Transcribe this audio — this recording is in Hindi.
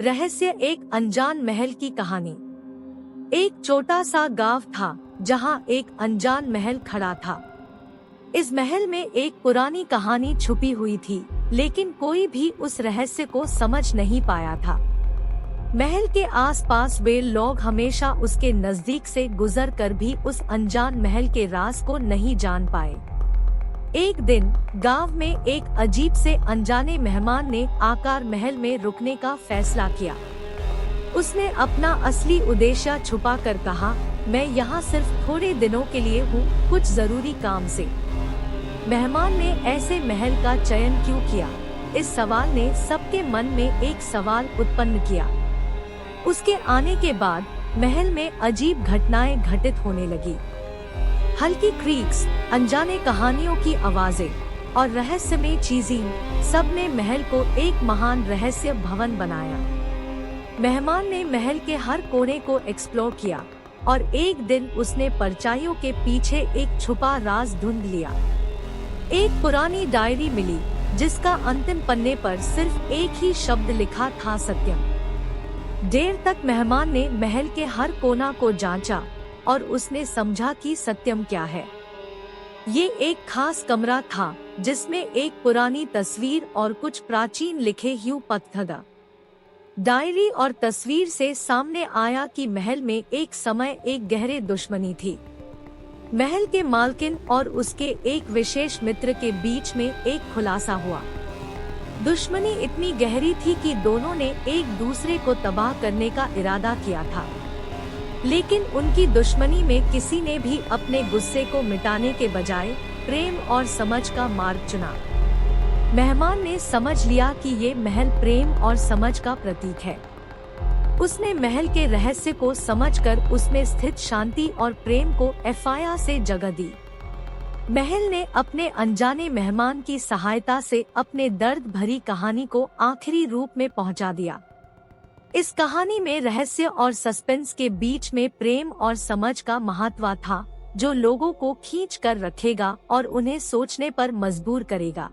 रहस्य एक अनजान महल की कहानी। एक छोटा सा गांव था जहां एक अनजान महल खड़ा था। इस महल में एक पुरानी कहानी छुपी हुई थी, लेकिन कोई भी उस रहस्य को समझ नहीं पाया था। महल के आसपास वे लोग हमेशा उसके नजदीक से गुजर कर भी उस अनजान महल के राज को नहीं जान पाए। एक दिन गांव में एक अजीब से अनजाने मेहमान ने आकर महल में रुकने का फैसला किया। उसने अपना असली उद्देश्य छुपाकर कहा, मैं यहाँ सिर्फ थोड़े दिनों के लिए हूँ, कुछ जरूरी काम से। मेहमान ने ऐसे महल का चयन क्यों किया? इस सवाल ने सबके मन में एक सवाल उत्पन्न किया। उसके आने के बाद महल में अजीब घटनाएं घटित होने लगी। हल्की क्रीक्स, अनजाने कहानियों की आवाजें और रहस्यमय चीजें, सब ने महल को एक महान रहस्य भवन बनाया। मेहमान ने महल के हर कोने को एक्सप्लोर किया और एक दिन उसने परछाइयों के पीछे एक छुपा राज ढूंढ लिया। एक पुरानी डायरी मिली जिसका अंतिम पन्ने पर सिर्फ एक ही शब्द लिखा था, सत्यम। देर तक मेहमान ने महल के हर कोना को जांचा और उसने समझा कि सत्यम क्या है। ये एक खास कमरा था जिसमें एक पुरानी तस्वीर और कुछ प्राचीन लिखे हुए पत्र था। डायरी और तस्वीर से सामने आया कि महल में एक समय एक गहरी दुश्मनी थी। महल के मालकिन और उसके एक विशेष मित्र के बीच में एक खुलासा हुआ। दुश्मनी इतनी गहरी थी कि दोनों ने एक दूसरे को तबाह करने का इरादा किया था, लेकिन उनकी दुश्मनी में किसी ने भी अपने गुस्से को मिटाने के बजाय प्रेम और समझ का मार्ग चुना। मेहमान ने समझ लिया कि ये महल प्रेम और समझ का प्रतीक है। उसने महल के रहस्य को समझकर उसमें स्थित शांति और प्रेम को एफआईआर से जगह दी। महल ने अपने अनजाने मेहमान की सहायता से अपने दर्द भरी कहानी को आखिरी रूप में पहुंचा दिया। इस कहानी में रहस्य और सस्पेंस के बीच में प्रेम और समझ का महत्व था, जो लोगों को खींच कर रखेगा और उन्हें सोचने पर मजबूर करेगा।